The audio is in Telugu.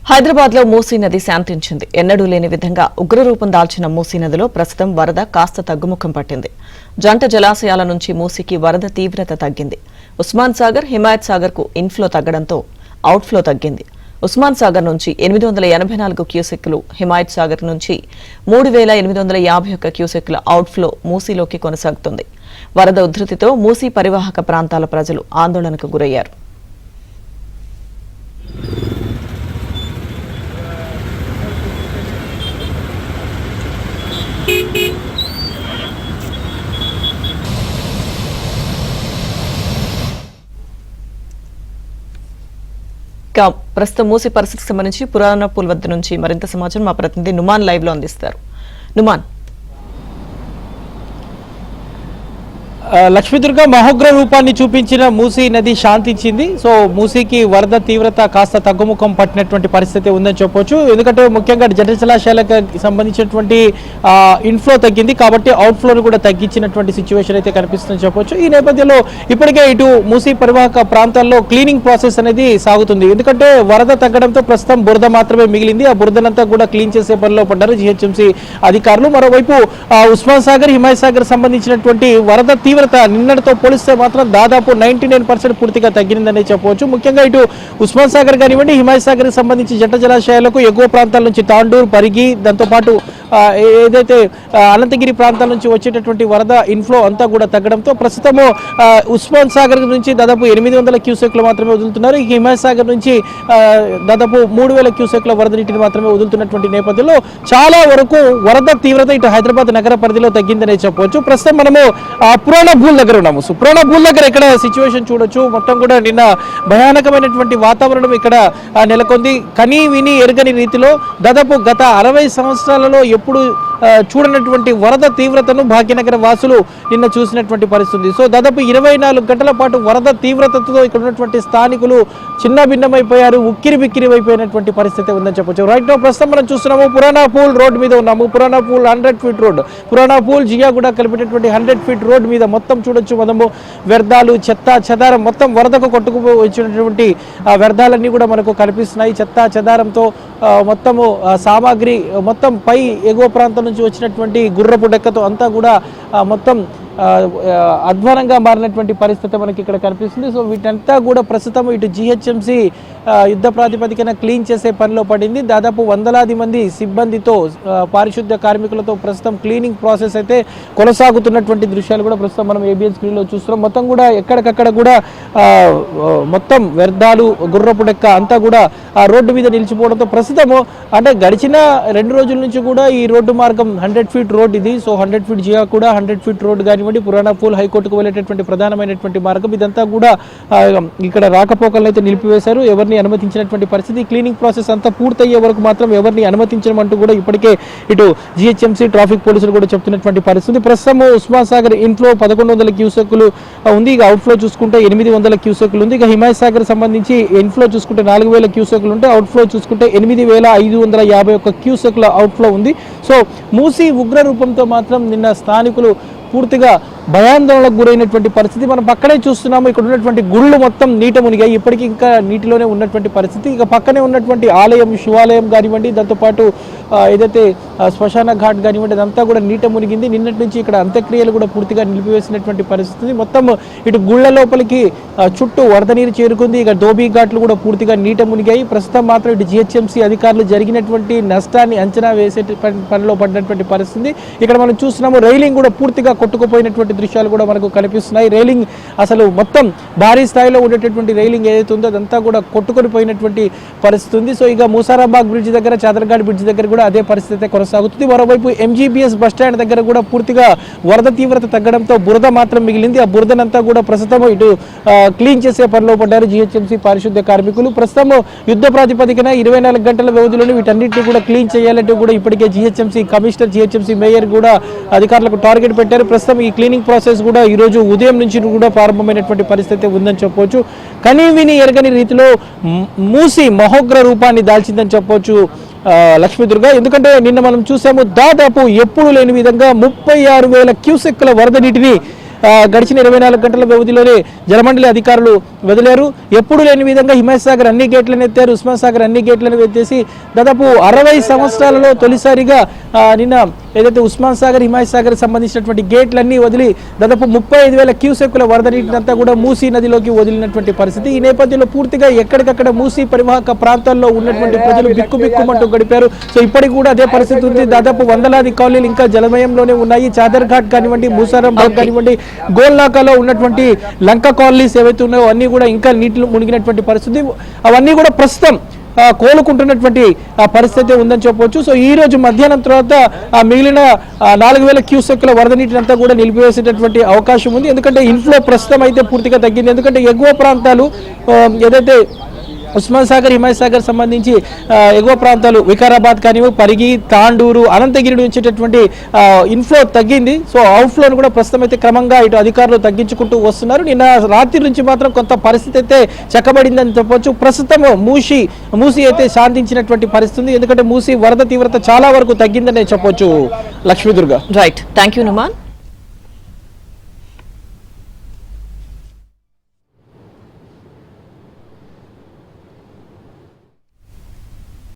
హైదరాబాద్ లో మూసీ నది శాంతించింది. ఎన్నడూ లేని విధంగా ఉగ్రరూపం దాల్చిన మూసీ నదిలో ప్రస్తుతం వరద కాస్త తగ్గుముఖం పట్టింది. జంట జలాశయాల నుంచి మూసీకి వరద తీవ్రత తగ్గింది. ఉస్మాన్ సాగర్, హిమాయత్ సాగర్ కు ఇన్ఫ్లో తగ్గడంతో అవుట్ఫ్లో తగ్గింది. ఉస్మాన్ సాగర్ నుంచి 884 క్యూసెక్కులు, హిమాయత్ సాగర్ నుంచి 3851 క్యూసెక్కుల అవుట్ఫ్లో మూసీలోకి కొనసాగుతుంది. వరద ఉధృతితో మూసీ పరివాహక ప్రాంతాల ప్రజలు ఆందోళనకు గురయ్యారు. ప్రస్తుతం మూసీ పరిస్థితికి సంబంధించి పురాణపూల్ వద్ద నుంచి మరింత సమాచారం మా ప్రతినిధి నుమాన్ లైవ్ లో అందిస్తారు. నుమాన్, లక్ష్మీదుర్గ మహోగ్ర రూపాన్ని చూపించిన మూసీ నది శాంతించింది. సో మూసీకి వరద తీవ్రత కాస్త తగ్గుముఖం పట్టినటువంటి పరిస్థితి ఉందని చెప్పొచ్చు. ఎందుకంటే ముఖ్యంగా జంట జలాశయాలకు సంబంధించినటువంటి ఇన్ఫ్లో తగ్గింది కాబట్టి అవుట్ఫ్లోను కూడా తగ్గించినటువంటి సిచ్యువేషన్ అయితే కనిపిస్తుందని చెప్పొచ్చు. ఈ నేపథ్యంలో ఇప్పటికే ఇటు మూసీ పరివాహక ప్రాంతాల్లో క్లీనింగ్ ప్రాసెస్ అనేది సాగుతుంది. ఎందుకంటే వరద తగ్గడంతో ప్రస్తుతం బురద మాత్రమే మిగిలింది. ఆ బురదనంతా కూడా క్లీన్ చేసే పనిలో పడ్డారు జిహెచ్ఎంసీ అధికారులు. మరోవైపు ఉస్మాన్ సాగర్, హిమాయత్ సాగర్ సంబంధించినటువంటి వరద తీవ్రత నిన్నటితో పోలిస్తే మాత్రం దాదాపు 99% పూర్తిగా తగ్గిందని చెప్పవచ్చు. ముఖ్యంగా ఇటు ఉస్మాన్ సాగర్ కానివ్వండి, హిమాయత్ సాగర్ కి సంబంధించి జంట జలాశయాలకు ఎగువ ప్రాంతాల నుంచి తాండూర్, పరిగి, దాంతోపాటు ఏదైతే అనంతగిరి ప్రాంతాల నుంచి వచ్చేటటువంటి వరద ఇన్ఫ్లో అంతా కూడా తగ్గడంతో ప్రస్తుతము ఉస్మాన్ సాగర్ నుంచి దాదాపు 800 క్యూసెక్లు మాత్రమే వదులుతున్నారు. ఈ హిమాయత్ సాగర్ నుంచి దాదాపు 3000 క్యూసెక్ల వరద నీటిని మాత్రమే వదులుతున్నటువంటి నేపథ్యంలో చాలా వరకు వరద తీవ్రత ఇటు హైదరాబాద్ నగర పరిధిలో తగ్గిందనే చెప్పవచ్చు. ప్రస్తుతం మనము పురాణపూల్ దగ్గర ఉన్నాము. సో పురాణపూల్ దగ్గర ఇక్కడ సిచ్యువేషన్ చూడొచ్చు. మొత్తం కూడా నిన్న భయానకమైనటువంటి వాతావరణం ఇక్కడ నెలకొంది. కనీ విని ఎరగని రీతిలో దాదాపు గత 60 సంవత్సరాలలో ఎప్పుడు చూడనటువంటి వరద తీవ్రతను భాగ్యనగర వాసులు నిన్న చూసినటువంటి పరిస్థితి. సో దాదాపు 24 గంటల పాటు వరద తీవ్రతతో ఇక్కడ ఉన్నటువంటి స్థానికులు చిన్న భిన్నమైపోయారు, ఉక్కిరి బిక్కిరి అయిపోయినటువంటి పరిస్థితి ఉందని చెప్పొచ్చు. రైట్ నౌ ప్రస్తుతం మనం చూస్తున్నాము పురాణపూల్ రోడ్ మీద ఉన్నాము. పురాణపూల్ 100 ఫీట్ రోడ్, పురాణపూల్ జియాగూడ కలిపేటటువంటి 100 ఫీట్ రోడ్ మీద మొత్తం చూడొచ్చు మనము వ్యర్థాలు, చెత్త చెదారం, మొత్తం వరదకు కొట్టుకుపోయి వచ్చినటువంటి వ్యర్థాలన్నీ కూడా మనకు కనిపిస్తున్నాయి. చెత్త చెదారంతో మొత్తము సామాగ్రి మొత్తం పై ఎగువ ప్రాంతం నుంచి వచ్చినటువంటి గుర్రపు డెక్కతో అంతా కూడా మొత్తం అధ్వానంగా మారినటువంటి పరిస్థితి మనకి ఇక్కడ కనిపిస్తుంది. సో వీటంతా కూడా ప్రస్తుతం ఇటు జిహెచ్ఎంసీ యుద్ధ ప్రాతిపదికన క్లీన్ చేసే పనిలో పడింది. దాదాపు వందలాది మంది సిబ్బందితో, పారిశుద్ధ్య కార్మికులతో ప్రస్తుతం క్లీనింగ్ ప్రాసెస్ అయితే కొనసాగుతున్నటువంటి దృశ్యాలు కూడా ప్రస్తుతం మనం ఏబిఎన్ స్క్రీన్లో చూస్తున్నాం. మొత్తం కూడా ఎక్కడికక్కడ కూడా మొత్తం వ్యర్థాలు, గుర్రపు డెక్క అంతా కూడా రోడ్డు మీద నిలిచిపోవడంతో ప్రస్తుతము అంటే గడిచిన 2 రోజుల నుంచి కూడా ఈ రోడ్డు మార్గం 100 ఫీట్ రోడ్ ఇది. సో 100 ఫీట్ జియా కూడా 100 ఫీట్ రోడ్ కానివ్వండి, పురాణపూల్ హైకోర్టుకు వెళ్ళేటటువంటి ప్రధానమైనటువంటి మార్గం ఇదంతా కూడా ఇక్కడ రాకపోకలను అయితే నిలిపివేశారు. ఎవరిని అనుమతించినటువంటి పరిస్థితి. క్లీనింగ్ ప్రాసెస్ అంతా పూర్తయ్యే వరకు మాత్రం ఎవరిని అనుమతించమంటూ కూడా ఇప్పటికే ఇటు జిహెచ్ఎంసీ ట్రాఫిక్ పోలీసులు కూడా చెప్తున్నటువంటి పరిస్థితి. ప్రస్తుతం ఉస్మాన్ సాగర్ ఇన్ఫ్లో 1100 క్యూసెక్కులు ఉంది. ఇక అవుట్ఫ్లో చూసుకుంటే 800 క్యూసెక్కులు ఉంది. ఇక హిమాయత్ సాగర్ సంబంధించి ఇన్ఫ్లో చూసుకుంటే 4000 క్యూసెక్కులు ఉంటే అవుట్ఫ్లో చూసుకుంటే 8551 క్యూసెక్ల అవుట్ఫ్లో ఉంది. సో మూసీ ఉగ్ర రూపంతో మాత్రం నిన్న స్థానికులు పూర్తిగా భయాందోళనకు గురైనటువంటి పరిస్థితి మనం పక్కనే చూస్తున్నాము. ఇక్కడ ఉన్నటువంటి గుళ్ళు మొత్తం నీట మునిగాయి. ఇప్పటికీ ఇంకా నీటిలోనే ఉన్నటువంటి పరిస్థితి. ఇక పక్కనే ఉన్నటువంటి ఆలయం, శివాలయం కానివ్వండి, దాంతోపాటు ఏదైతే శ్మశాన ఘాట్ కానివ్వండి, అదంతా కూడా నీట మునిగింది. నిన్నటి నుంచి ఇక్కడ అంత్యక్రియలు కూడా పూర్తిగా నిలిపివేసినటువంటి పరిస్థితి. మొత్తం ఇటు గుళ్ళ లోపలికి చుట్టూ వరద నీరు చేరుకుంది. ఇక ధోబీ ఘాట్లు కూడా పూర్తిగా నీట మునిగాయి. ప్రస్తుతం మాత్రం ఇటు జిహెచ్ఎంసీ అధికారులు జరిగినటువంటి నష్టాన్ని అంచనా వేసే పనిలో పడినటువంటి పరిస్థితి. ఇక్కడ మనం చూస్తున్నాము రైలింగ్ కూడా పూర్తిగా కొట్టుకుపోయినటువంటి దృశ్యాలు కూడా మనకు కనిపిస్తున్నాయి. రైలింగ్ అసలు మొత్తం భారీ స్థాయిలో ఉండేటటువంటి రైలింగ్ ఏదైతే ఉందో అదంతా కూడా కొట్టుకొని పోయినటువంటి పరిస్థితి ఉంది. సో ఇక మూసారాబాగ్ బ్రిడ్జ్ దగ్గర, చాదర్ఘాట్ బ్రిడ్జ్ దగ్గర కూడా అదే పరిస్థితి కొనసాగుతుంది. మరోవైపు ఎంజీబీఎస్ బస్టాండ్ దగ్గర కూడా పూర్తిగా వరద తీవ్రత తగ్గడంతో బురద మాత్రం మిగిలింది. ఆ బురదనంతా కూడా ప్రస్తుతం ఇటు క్లీన్ చేసే పనిలో పడ్డారు జిహెచ్ఎంసీ పారిశుద్ధ్య కార్మికులు. ప్రస్తుతం యుద్ధ ప్రాతిపదికన 24 గంటల వ్యవధిలోనే వీటన్నిటిని కూడా క్లీన్ చేయాలంటూ కూడా ఇప్పటికే జిహెచ్ఎంసీ కమిషనర్, జిహెచ్ఎంసీ మేయర్ కూడా అధికారులకు టార్గెట్ పెట్టారు. ప్రస్తుతం ఈ క్లీనింగ్ ప్రాసెస్ కూడా ఈ రోజు ఉదయం నుంచి కూడా ప్రారంభమైనటువంటి పరిస్థితి ఉందని చెప్పవచ్చు. కనీ విని ఎరగని రీతిలో మూసీ మహోగ్ర రూపాన్ని దాల్చిందని చెప్పవచ్చు లక్ష్మీదుర్గ. ఎందుకంటే నిన్న మనం చూసాము దాదాపు ఎప్పుడు లేని విధంగా 36,000 క్యూసెక్కుల వరద నీటిని గడిచిన 24 గంటల వ్యవధిలోనే జలమండలి అధికారులు వదిలేరు. ఎప్పుడు లేని విధంగా హిమాయత్ సాగర్ అన్ని గేట్లను ఎత్తారు, ఉస్మాన్ సాగర్ అన్ని గేట్లను ఎత్తేసి దాదాపు 60 సంవత్సరాలలో తొలిసారిగా నిన్న ఏదైతే ఉస్మాన్ సాగర్ హిమాయత్ సాగర్ సంబంధించినటువంటి గేట్లన్నీ వదిలి దాదాపు 35,000 క్యూసెక్కుల వరద నీటినంతా కూడా మూసీ నదిలోకి వదిలినటువంటి పరిస్థితి. ఈ నేపథ్యంలో పూర్తిగా ఎక్కడికక్కడ మూసీ పరివాహక ప్రాంతాల్లో ఉన్నటువంటి ప్రజలు బిక్కుబిక్కుమంటూ గడిపారు. సో ఇప్పటికి కూడా అదే పరిస్థితి ఉంది. దాదాపు వందలాది కాలనీలు ఇంకా జలమయంలోనే ఉన్నాయి. చాదర్ ఘాట్ కానివ్వండి, మూసారం ఘాట్ కానివ్వండి, గోల్నాకాలో ఉన్నటువంటి లంక కాలనీస్ ఏవైతే ఉన్నాయో అన్ని కూడా ఇంకా నీటిలో మునిగినటువంటి పరిస్థితి. అవన్నీ కూడా ప్రస్తుతం కోలుకుంటున్నటువంటి పరిస్థితి ఉందని చెప్పవచ్చు. సో ఈ రోజు మధ్యాహ్నం తర్వాత మిగిలిన 4,000 క్యూసెక్కుల వరద నీటినంతా కూడా నిలిపివేసేటటువంటి అవకాశం ఉంది. ఎందుకంటే ఇన్ఫ్లో ప్రస్తుతం అయితే పూర్తిగా తగ్గింది. ఎందుకంటే ఎగువ ప్రాంతాలు ఏదైతే ఉస్మాన్ సాగర్ హిమాయత్ సాగర్ సంబంధించి ఎగువ ప్రాంతాలు వికారాబాద్ కానివ్వండి, పరిగి, తాండూరు, అనంతగిరి నుంచేటటువంటి ఇన్ఫ్లో తగ్గింది. సో అవుట్ఫ్లోను కూడా ప్రస్తుతం అయితే క్రమంగా ఇటు అధికారులు తగ్గించుకుంటూ వస్తున్నారు. నిన్న రాత్రి నుంచి మాత్రం కొంత పరిస్థితి అయితే చక్కబడిందని చెప్పొచ్చు. ప్రస్తుతం మూసీ అయితే శాంతించినటువంటి పరిస్థితి, ఎందుకంటే మూసీ వరద తీవ్రత చాలా వరకు తగ్గిందనే చెప్పొచ్చు. Lakshmi Durga. Right, thank you Numan.